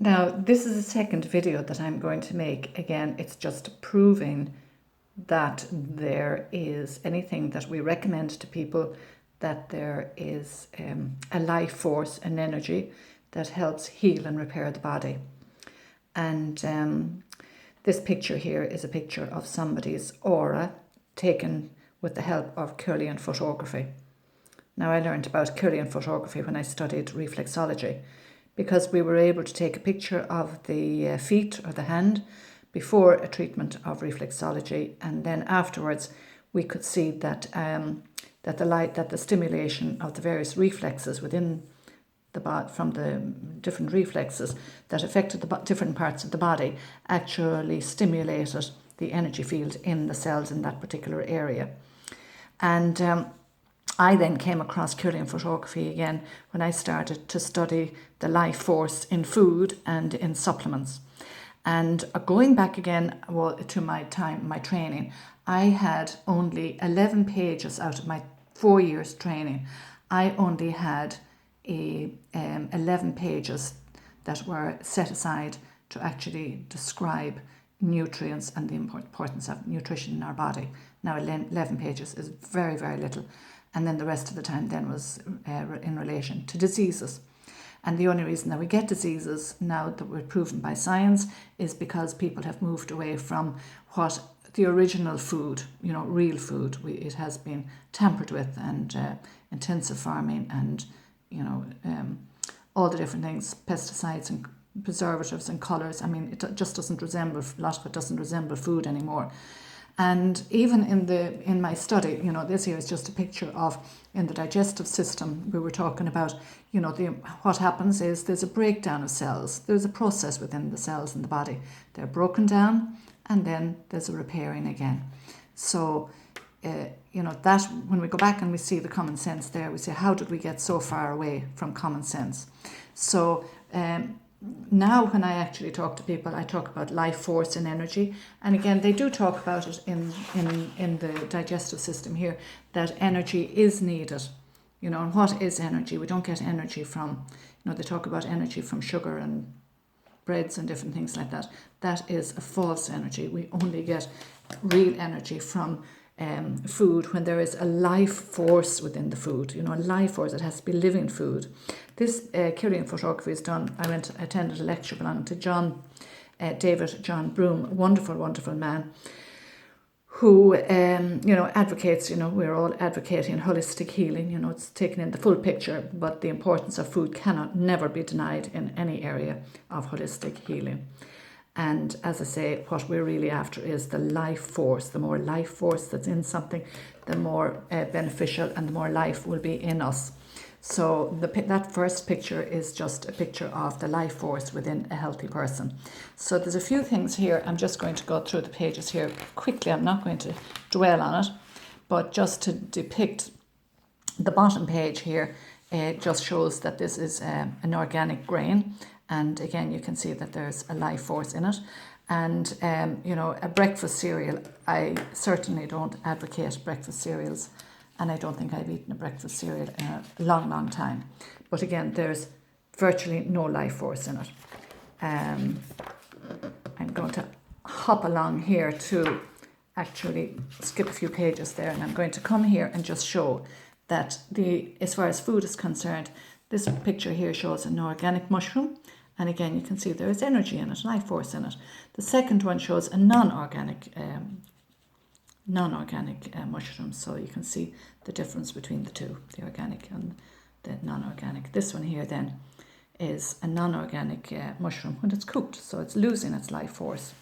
Now, this is the second video that I'm going to make. Again, it's just proving that there is anything that we recommend to people, that there is a life force, an energy that helps heal and repair the body. And this picture here is a picture of somebody's aura taken with the help of kirlian photography. Now, I learned about kirlian photography when I studied reflexology, because we were able to take a picture of the feet or the hand before a treatment of reflexology, and then afterwards we could see that that the stimulation of the various reflexes within the body, from the different reflexes that affected the different parts of the body, actually stimulated the energy field in the cells in that particular area. And I then came across kirlian photography again when I started to study the life force in food and in supplements. And going back again to my training, I had only 11 pages out of my 4 years training. I only had 11 pages that were set aside to actually describe nutrients and the importance of nutrition in our body. Now, 11 pages is very, very little. And then the rest of the time then was in relation to diseases. And the only reason that we get diseases now that we're proven by science is because people have moved away from what the original food, real food, it has been tampered with, and intensive farming, and all the different things, pesticides and preservatives and colours. I mean, it just doesn't resemble, a lot of it doesn't resemble food anymore. And even in my study, this here is just a picture of, in the digestive system, we were talking about, what happens is there's a breakdown of cells. There's a process within the cells in the body. They're broken down, and then there's a repairing again. So, that when we go back and we see the common sense there, we say, how did we get so far away from common sense? So, now when I actually talk to people, I talk about life force and energy. And again, they do talk about it in the digestive system here, that energy is needed. And what is energy? We don't get energy from, they talk about energy from sugar and breads and different things like that. That is a false energy. We only get real energy from food when there is a life force within the food, a life force. It has to be living food. This kirlian photography is done. I attended a lecture belonging to David John Broom, wonderful, wonderful man, who advocates. We're all advocating holistic healing. It's taken in the full picture, but the importance of food never be denied in any area of holistic healing. And as I say, what we're really after is the life force. The more life force that's in something, the more beneficial and the more life will be in us. So that first picture is just a picture of the life force within a healthy person. So there's a few things here. I'm just going to go through the pages here quickly. I'm not going to dwell on it, but just to depict the bottom page here, it just shows that this is an organic grain. And again, you can see that there's a life force in it. And, a breakfast cereal, I certainly don't advocate breakfast cereals. And I don't think I've eaten a breakfast cereal in a long, long time. But again, there's virtually no life force in it. I'm going to hop along here to actually skip a few pages there. And I'm going to come here and just show that as far as food is concerned, this picture here shows an organic mushroom. And again, you can see there is energy in it, life force in it. The second one shows a non-organic mushroom. So you can see the difference between the two, the organic and the non-organic. This one here then is a non-organic mushroom when it's cooked. So it's losing its life force.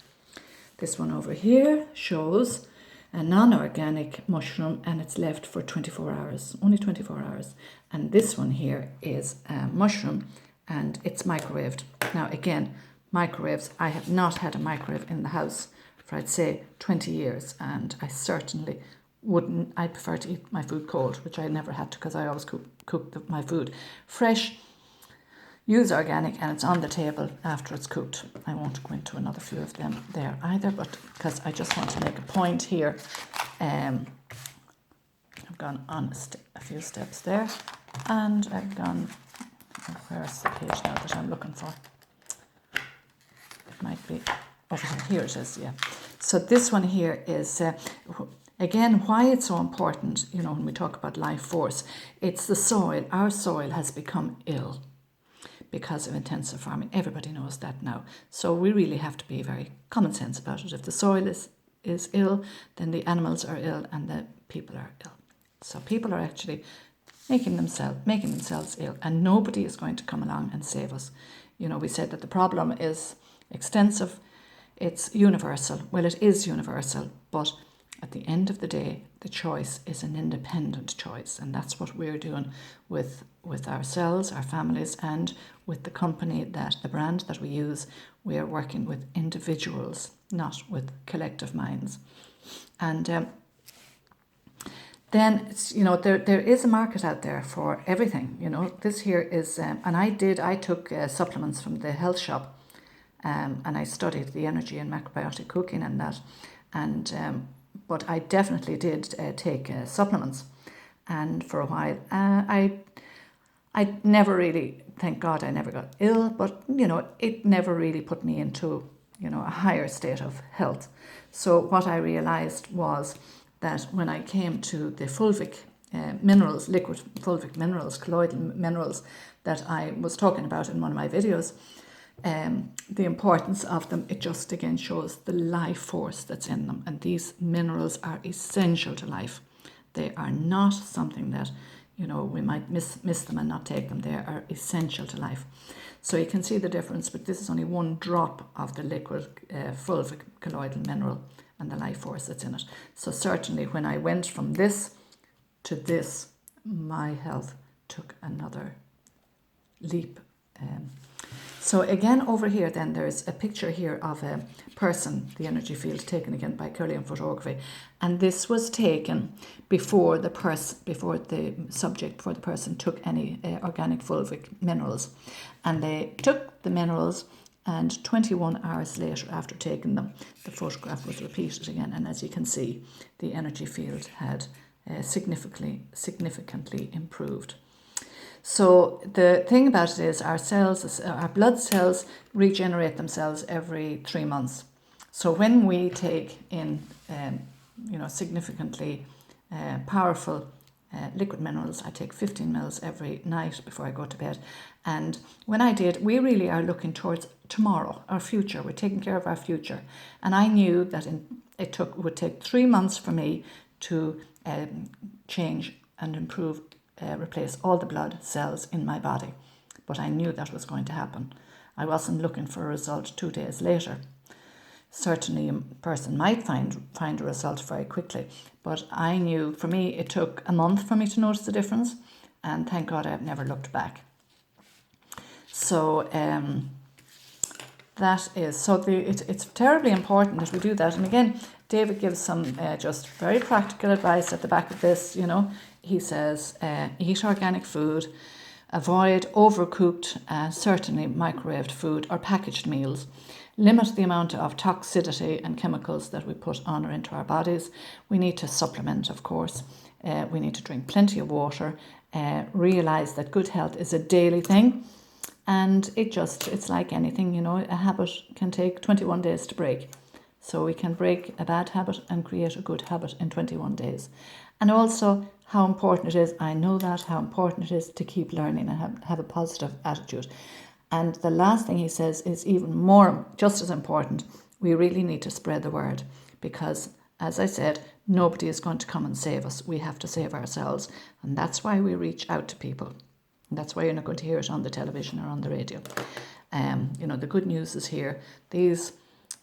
This one over here shows a non-organic mushroom, and it's left for 24 hours, only 24 hours. And this one here is a mushroom, and it's microwaved. Now again, microwaves, I have not had a microwave in the house for, I'd say, 20 years, and I certainly wouldn't. I prefer to eat my food cold, which I never had to, because I always cook my food fresh. Use organic, and it's on the table after it's cooked. I won't go into another few of them there either, but because I just want to make a point here. I've gone on a few steps there, and I've gone, where's the page now that I'm looking for? photography over here. Here it is, yeah. So this one here is, again, why it's so important, you know, when we talk about life force. It's the soil. Our soil has become ill because of intensive farming. Everybody knows that now. So we really have to be very common sense about it. If the soil is ill, then the animals are ill and the people are ill. So people are actually making themselves ill, and nobody is going to come along and save us. You know, we said that the problem is extensive, it's universal. Well, it is universal, but at the end of the day, the choice is an independent choice, and that's what we're doing with ourselves, our families, and with the company, that the brand that we use. We are working with individuals, not with collective minds. And then it's, you know, there is a market out there for everything. You know, this here is, and I took supplements from the health shop, and I studied the energy and macrobiotic cooking and that, and but I definitely did take supplements, and for a while I never really, thank God I never got ill, but you know, it never really put me into, you know, a higher state of health. So what I realized was that when I came to the fulvic minerals, liquid fulvic minerals, colloidal minerals that I was talking about in one of my videos, the importance of them, it just again shows the life force that's in them. And these minerals are essential to life. They are not something that, you know, we might miss them and not take them. They are essential to life. So you can see the difference, but this is only one drop of the liquid fulvic colloidal mineral and the life force that's in it. So certainly when I went from this to this, my health took another leap. So again, over here then there's a picture here of a person, the energy field, taken again by Kirlian photography, and this was taken before the person took any organic fulvic minerals, and they took the minerals, and 21 hours later after taking them, the photograph was repeated again, and as you can see, the energy field had significantly improved. So the thing about it is our blood cells regenerate themselves every 3 months. So when we take in, you know, significantly powerful liquid minerals, I take 15 mils every night before I go to bed. And when I did, we really are looking towards tomorrow, our future. We're taking care of our future. And I knew that it would take 3 months for me to change and improve, replace all the blood cells in my body. But I knew that was going to happen. I wasn't looking for a result 2 days later. Certainly a person might find a result very quickly, but I knew, for me, it took a month for me to notice the difference, and thank God I've never looked back. So it's terribly important that we do that. And again, David gives some just very practical advice at the back of this. You know, he says, eat organic food, avoid overcooked, certainly microwaved food or packaged meals. Limit the amount of toxicity and chemicals that we put on or into our bodies. We need to supplement, of course. We need to drink plenty of water. Realise that good health is a daily thing. And it's like anything, you know, a habit can take 21 days to break. So we can break a bad habit and create a good habit in 21 days. And also how important it is, I know that, how important it is to keep learning and have a positive attitude. And the last thing he says is even more, just as important. We really need to spread the word because, as I said, nobody is going to come and save us. We have to save ourselves. And that's why we reach out to people. And that's why you're not going to hear it on the television or on the radio. You know, the good news is here.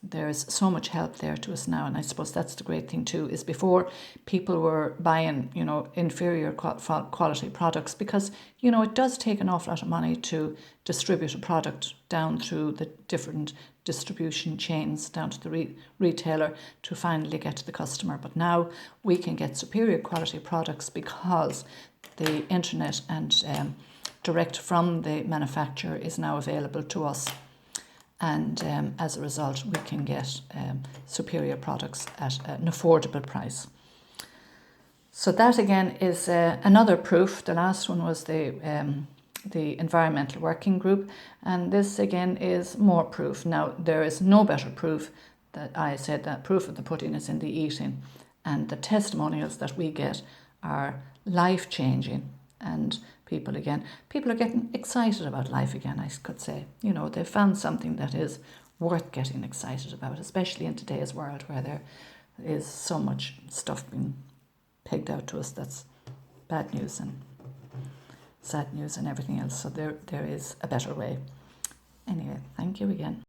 There's so much help there to us now, and I suppose that's the great thing too, is before people were buying, you know, inferior quality products because, you know, it does take an awful lot of money to distribute a product down through the different distribution chains, down to the retailer to finally get to the customer. But now we can get superior quality products because the internet and direct from the manufacturer is now available to us. And as a result, we can get superior products at an affordable price. So that again is another proof. The last one was the the Environmental Working Group, and this again is more proof. Now, there is no better proof that I said that proof of the pudding is in the eating, and the testimonials that we get are life-changing, and people are getting excited about life again, I could say. You know, they've found something that is worth getting excited about, especially in today's world where there is so much stuff being pegged out to us that's bad news and sad news and everything else. So there is a better way. Anyway, thank you again.